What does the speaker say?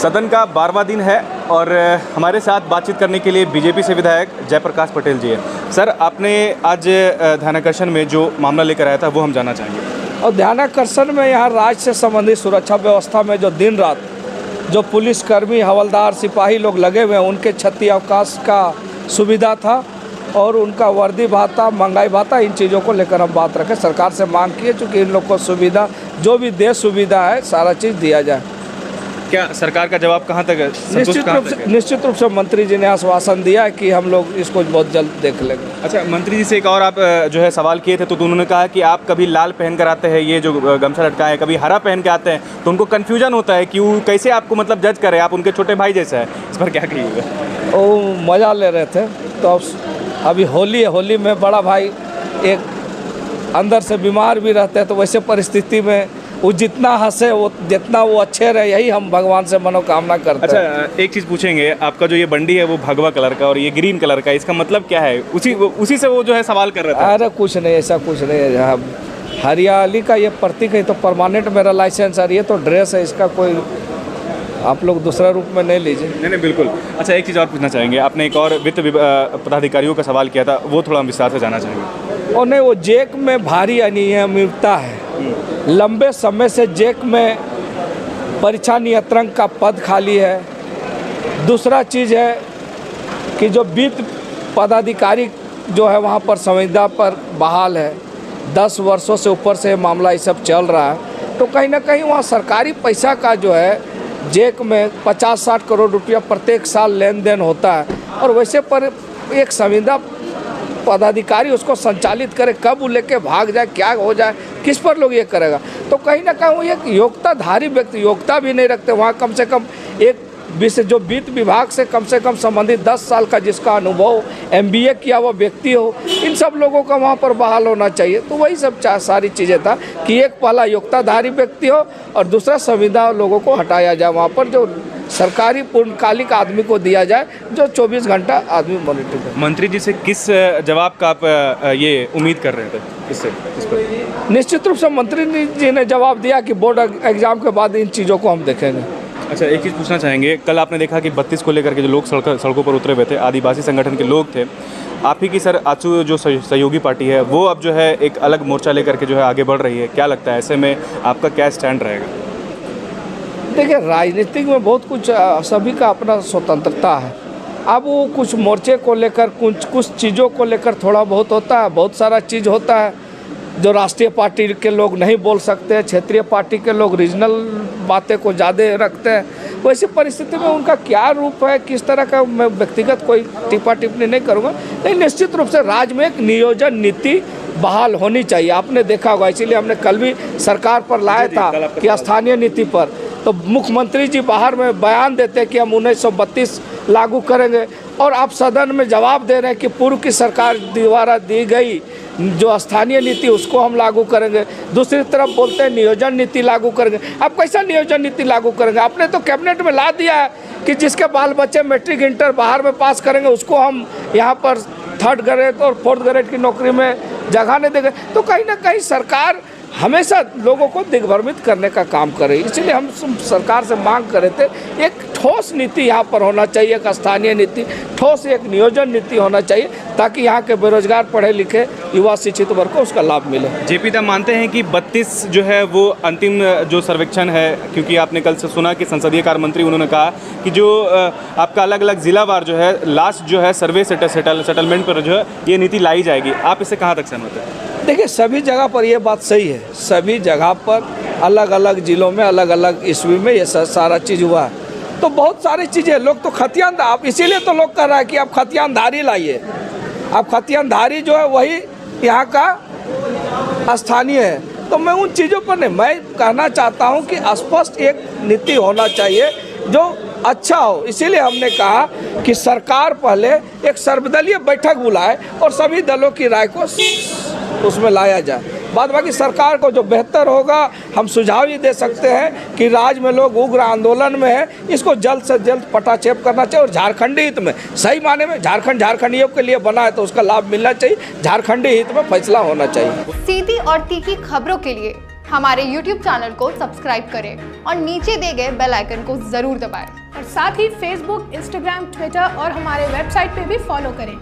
सदन का 12वां दिन है और हमारे साथ बातचीत करने के लिए बीजेपी से विधायक जयप्रकाश पटेल जी हैं। सर, आपने आज ध्यानाकर्षण में जो मामला लेकर आया था वो हम जानना चाहेंगे। और ध्यानाकर्षण में यहाँ राज्य से संबंधित सुरक्षा व्यवस्था में जो दिन रात जो पुलिसकर्मी, हवलदार, सिपाही लोग लगे हुए हैं, उनके क्षति अवकाश का सुविधा था और उनका वर्दी भाता, महंगाई भाता, इन चीज़ों को लेकर हम बात रखें। सरकार से मांग की है चूँकि इन लोग को सुविधा, जो भी देश सुविधा है, सारा चीज़ दिया जाए। क्या सरकार का जवाब कहाँ तक है? निश्चित रूप से मंत्री जी ने आश्वासन दिया है कि हम लोग इसको बहुत जल्द देख लेंगे। अच्छा, मंत्री जी से एक और आप जो है सवाल किए थे तो उन्होंने कहा कि आप कभी लाल पहन कर आते हैं, ये जो गमछा लटकाए, कभी हरा पहन के आते हैं, तो उनको कन्फ्यूजन होता है कि वो कैसे आपको मतलब जज करे, आप उनके छोटे भाई जैसा है। इस पर क्या कहिएगा? वो मज़ा ले रहे थे। तो अभी होली है, होली में बड़ा भाई एक अंदर से बीमार भी रहते हैं, तो वैसे परिस्थिति में वो जितना हंसे, वो जितना वो अच्छे रहे, यही हम भगवान से मनोकामना करते हैं। अच्छा, एक चीज़ पूछेंगे, आपका जो ये बंडी है वो भगवा कलर का और ये ग्रीन कलर का, इसका मतलब क्या है? उसी से वो जो है सवाल कर रहे थे। अरे कुछ नहीं, ऐसा कुछ नहीं है। हरियाली का ये प्रतीक है, तो परमानेंट मेरा लाइसेंस है, ये तो ड्रेस है, इसका कोई आप लोग दूसरा रूप में नहीं लीजिए। नहीं, बिल्कुल। अच्छा, एक चीज़ और पूछना चाहेंगे, आपने एक और वित्त पदाधिकारियों का सवाल किया था, वो थोड़ा हम विस्तार से जानना चाहेंगे। और नहीं, वो जेक में भारी अनियमितता है। लंबे समय से जेक में परीक्षा नियंत्रण का पद खाली है। दूसरा चीज़ है कि जो वित्त पदाधिकारी जो है वहाँ पर संविदा पर बहाल है। 10 वर्षों से ऊपर से मामला ये सब चल रहा है, तो कहीं ना कहीं वहाँ सरकारी पैसा का जो है जेक में 50-60 करोड़ रुपया प्रत्येक साल लेन देन होता है। और वैसे पर एक संविदा पदाधिकारी उसको संचालित करे, कब वो लेके भाग जाए, क्या हो जाए, किस पर लोग ये करेगा? तो कहीं ना कहीं वो एक योग्यताधारी व्यक्ति, योग्यता भी नहीं रखते वहाँ, कम से कम एक जो वित्त विभाग से कम संबंधित 10 साल का जिसका अनुभव, MBA किया हुआ व्यक्ति हो, इन सब लोगों का वहाँ पर बहाल होना चाहिए। तो वही सब सारी चीज़ें था कि एक पहला योग्यताधारी व्यक्ति हो और दूसरा संविदा लोगों को हटाया जाए, वहाँ पर जो सरकारी पूर्णकालिक आदमी को दिया जाए जो 24 घंटा आदमी मॉनिटर करे। मंत्री जी से किस जवाब का आप ये उम्मीद कर रहे थे इस पर? निश्चित रूप से मंत्री जी ने जवाब दिया कि बोर्ड एग्जाम के बाद इन चीज़ों को हम देखेंगे। अच्छा, एक चीज़ पूछना चाहेंगे, कल आपने देखा कि 32 को लेकर के जो लोग सड़कों पर उतरे हुए थे, आदिवासी संगठन के लोग थे। आप ही की सर आजसू जो सहयोगी पार्टी है वो अब जो है एक अलग मोर्चा लेकर के जो है आगे बढ़ रही है, क्या लगता है ऐसे में आपका क्या स्टैंड रहेगा? देखिए, राजनीतिक में बहुत कुछ सभी का अपना स्वतंत्रता है। अब वो कुछ मोर्चे को लेकर, कुछ चीज़ों को लेकर थोड़ा बहुत होता है, बहुत सारा चीज़ होता है जो राष्ट्रीय पार्टी के लोग नहीं बोल सकते, क्षेत्रीय पार्टी के लोग रीजनल बातें को ज़्यादा रखते हैं। वैसी परिस्थिति में उनका क्या रूप है, किस तरह का, मैं व्यक्तिगत कोई टिप्पा टिप्पणी नहीं करूँगा। लेकिन निश्चित रूप से राज्य में एक नियोजन नीति बहाल होनी चाहिए। आपने देखा होगा, इसीलिए हमने कल भी सरकार पर लाया था कि स्थानीय नीति पर, तो मुख्यमंत्री जी बाहर में बयान देते कि हम 1932 लागू करेंगे और आप सदन में जवाब दे रहे हैं कि पूर्व की सरकार द्वारा दी गई जो स्थानीय नीति उसको हम लागू करेंगे। दूसरी तरफ बोलते हैं नियोजन नीति लागू करेंगे। आप कैसा नियोजन नीति लागू करेंगे? आपने तो कैबिनेट में ला दिया है कि जिसके बाल बच्चे मैट्रिक इंटर बाहर में पास करेंगे उसको हम यहाँ पर 3rd ग्रेड और 4th ग्रेड की नौकरी में जगह नहीं देंगे। तो कहीं ना कहीं सरकार हमेशा लोगों को दिग्भ्रमित करने का काम करे। इसलिए हम सरकार से मांग कर रहे थे एक ठोस नीति यहाँ पर होना चाहिए, एक स्थानीय नीति, ठोस एक नियोजन नीति होना चाहिए ताकि यहाँ के बेरोजगार पढ़े लिखे युवा शिक्षित वर्ग को उसका लाभ मिले। जेपी दा मानते हैं कि 32 जो है वो अंतिम जो सर्वेक्षण है, क्योंकि आपने कल से सुना कि संसदीय कार्य मंत्री उन्होंने कहा कि जो आपका अलग अलग जिलावार जो है लास्ट जो है सर्वे सेटलमेंट पर जो है ये नीति लाई जाएगी, आप इससे कहाँ तक सहमत हैं? देखिए, सभी जगह पर ये बात सही है, सभी जगह पर अलग अलग जिलों में अलग अलग ईस्वी में ये सारा चीज़ हुआ है। तो बहुत सारी चीज़ें लोग तो आप इसीलिए तो लोग कर रहा है कि आप खतियानधारी लाइए। आप खतियानधारी जो है वही यहाँ का स्थानीय है। तो मैं उन चीज़ों पर नहीं, मैं कहना चाहता हूँ कि स्पष्ट एक नीति होना चाहिए जो अच्छा हो। इसीलिए हमने कहा कि सरकार पहले एक सर्वदलीय बैठक बुलाए और सभी दलों की राय को उसमें लाया जाए। बाद बाकी सरकार को जो बेहतर होगा हम सुझाव ये दे सकते हैं कि राज्य में लोग उग्र आंदोलन में है, इसको जल्द से जल्द पटाक्षेप करना चाहिए और झारखंडी हित में, सही माने में झारखंडियों के लिए बना है तो उसका लाभ मिलना चाहिए, झारखंडी हित में फैसला होना चाहिए। सीधी और तीखी खबरों के लिए हमारे YouTube चैनल को सब्सक्राइब करें और नीचे दिए गए बेल आइकन को ज़रूर दबाएं। और साथ ही फेसबुक, इंस्टाग्राम, ट्विटर और हमारे वेबसाइट पे भी फॉलो करें।